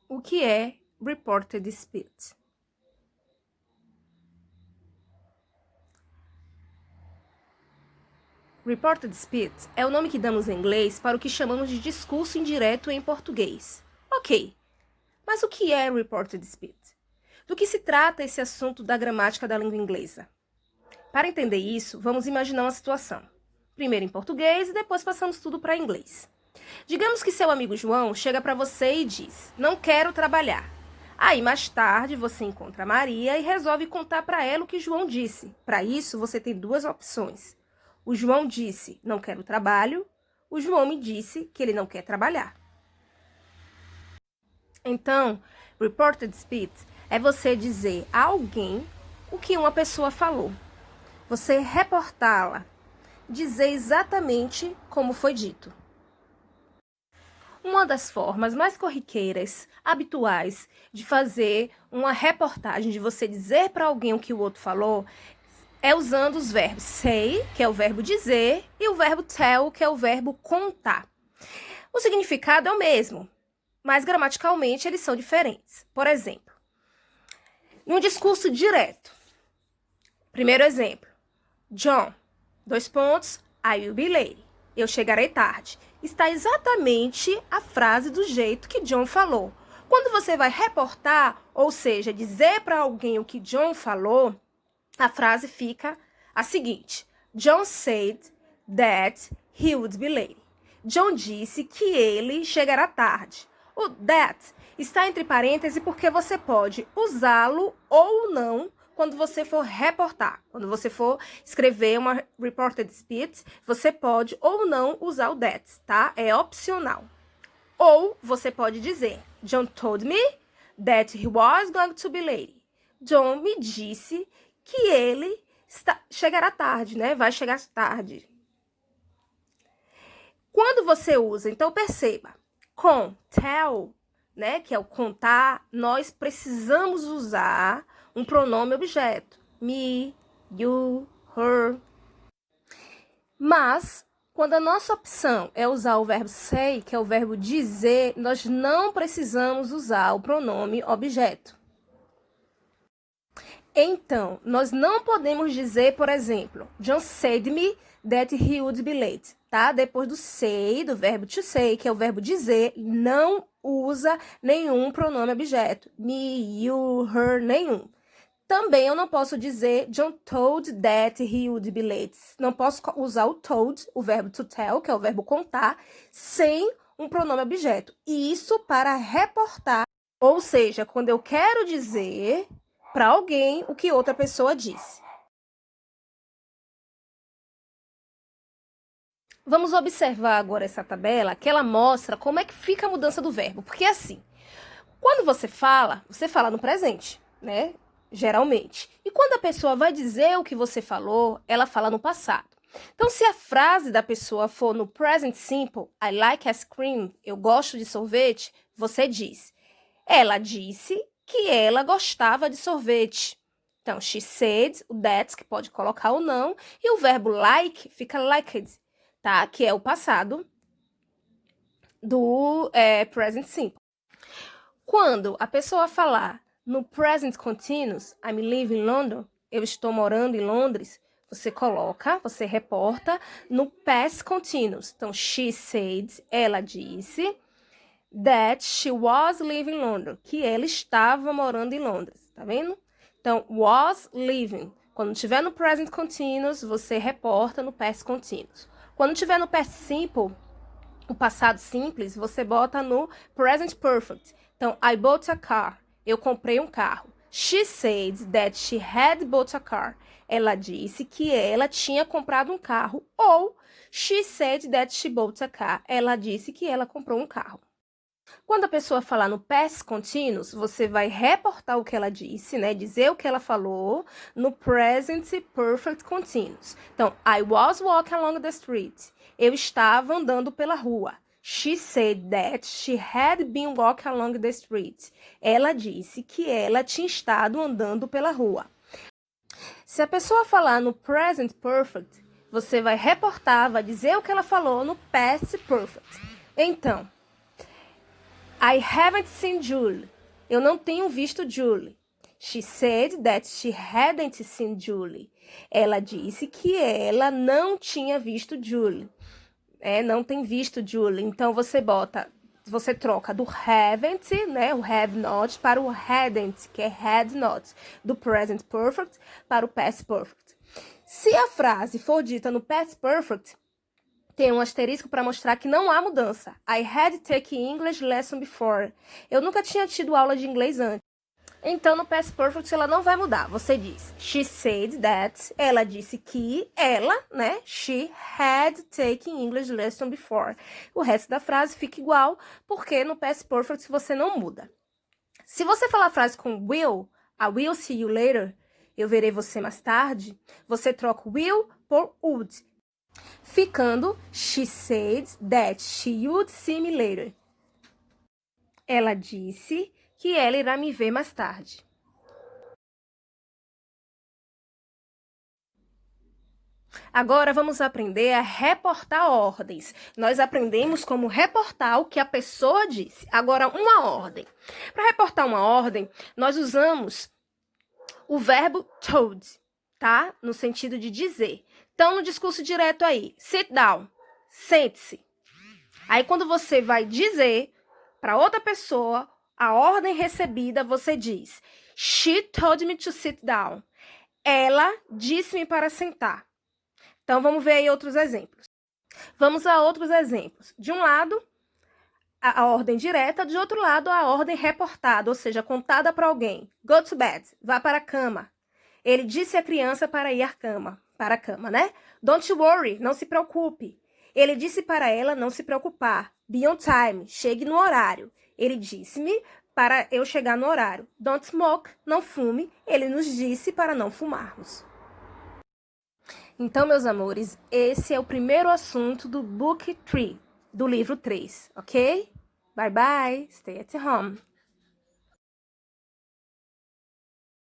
o que é reported speech. Reported speech é o nome que damos em inglês para o que chamamos de discurso indireto em português. Ok, mas o que é reported speech? Do que se trata esse assunto da gramática da língua inglesa? Para entender isso, vamos imaginar uma situação. Primeiro em português e depois passamos tudo para inglês. Digamos que seu amigo João chega para você e diz: "Não quero trabalhar". Aí, mais tarde, você encontra a Maria e resolve contar para ela o que João disse. Para isso, você tem duas opções. O João disse: "Não quero trabalho". O João me disse que ele não quer trabalhar. Então, reported speech é você dizer a alguém o que uma pessoa falou. Você reportá-la, dizer exatamente como foi dito. Uma das formas mais corriqueiras, habituais, de fazer uma reportagem, de você dizer para alguém o que o outro falou, é usando os verbos say, que é o verbo dizer, e o verbo tell, que é o verbo contar. O significado é o mesmo, mas gramaticalmente eles são diferentes. Por exemplo, num discurso direto. Primeiro exemplo. John, I will be late. Eu chegarei tarde. Está exatamente a frase do jeito que John falou. Quando você vai reportar, ou seja, dizer para alguém o que John falou, a frase fica a seguinte: John said that he would be late. John disse que ele chegará tarde. O that está entre parênteses porque você pode usá-lo ou não quando você for reportar. Quando você for escrever uma reported speech, você pode ou não usar o that, tá? É opcional. Ou você pode dizer: John told me that he was going to be late. John me disse que ele chegará tarde, né? Vai chegar tarde. Quando você usa, então perceba, com tell, né, que é o contar, nós precisamos usar um pronome objeto. Me, you, her. Mas, quando a nossa opção é usar o verbo say, que é o verbo dizer, nós não precisamos usar o pronome objeto. Então, nós não podemos dizer, por exemplo, John said me that he would be late, tá? Depois do say, do verbo to say, que é o verbo dizer, não usa nenhum pronome objeto. Me, you, her, nenhum. Também eu não posso dizer John told that he would be late. Não posso usar o told, o verbo to tell, que é o verbo contar, sem um pronome objeto. Isso para reportar, ou seja, quando eu quero dizer para alguém o que outra pessoa disse. Vamos observar agora essa tabela, que ela mostra como é que fica a mudança do verbo. Porque assim, quando você fala no presente, né? Geralmente. E quando a pessoa vai dizer o que você falou, ela fala no passado. Então, se a frase da pessoa for no present simple, I like ice cream, eu gosto de sorvete, você diz: ela disse que ela gostava de sorvete. Então, she said, o that, que pode colocar ou não, e o verbo like fica liked, tá? Que é o passado do present simple. Quando a pessoa falar no present continuous, I'm living in London, eu estou morando em Londres, você reporta no past continuous. Então, she said, ela disse, that she was living in London, que ela estava morando em Londres, tá vendo? Então, was living. Quando tiver no present continuous, você reporta no past continuous. Quando tiver no past simple, o passado simples, você bota no present perfect. Então, I bought a car. Eu comprei um carro. She said that she had bought a car. Ela disse que ela tinha comprado um carro. Ou, she said that she bought a car. Ela disse que ela comprou um carro. Quando a pessoa falar no past continuous, você vai reportar o que ela disse, né? Dizer o que ela falou no present perfect continuous. Então, I was walking along the street. Eu estava andando pela rua. She said that she had been walking along the street. Ela disse que ela tinha estado andando pela rua. Se a pessoa falar no present perfect, você vai reportar, vai dizer o que ela falou no past perfect. Então, I haven't seen Julie. Eu não tenho visto Julie. She said that she hadn't seen Julie. Ela disse que ela não tinha visto Julie. Não tem visto Julie. Então você troca do haven't, né, o have not, para o hadn't, que é had not, do present perfect para o past perfect. Se a frase for dita no past perfect, tem um asterisco para mostrar que não há mudança. I had taken English lesson before. Eu nunca tinha tido aula de inglês antes. Então, no past perfect, ela não vai mudar. Você diz, she said that, ela disse que ela, né, she had taken English lesson before. O resto da frase fica igual, porque no past perfect você não muda. Se você falar a frase com will, I will see you later, eu verei você mais tarde, você troca will por would, ficando she said that she would see me later. Ela disse que ela irá me ver mais tarde. Agora vamos aprender a reportar ordens. Nós aprendemos como reportar o que a pessoa disse. Agora, uma ordem. Para reportar uma ordem, nós usamos o verbo told, tá? No sentido de dizer. Então, no discurso direto aí, sit down, sente-se. Aí, quando você vai dizer para outra pessoa a ordem recebida, você diz, she told me to sit down. Ela disse-me para sentar. Então, vamos ver aí outros exemplos. Vamos a outros exemplos. De um lado, a ordem direta, de outro lado, a ordem reportada, ou seja, contada para alguém. Go to bed, vá para a cama. Ele disse à criança para ir para a cama, né? Don't worry, não se preocupe. Ele disse para ela não se preocupar. Be on time, chegue no horário. Ele disse-me para eu chegar no horário. Don't smoke, não fume. Ele nos disse para não fumarmos. Então, meus amores, esse é o primeiro assunto do Book 3, do livro 3, ok? Bye bye, stay at home.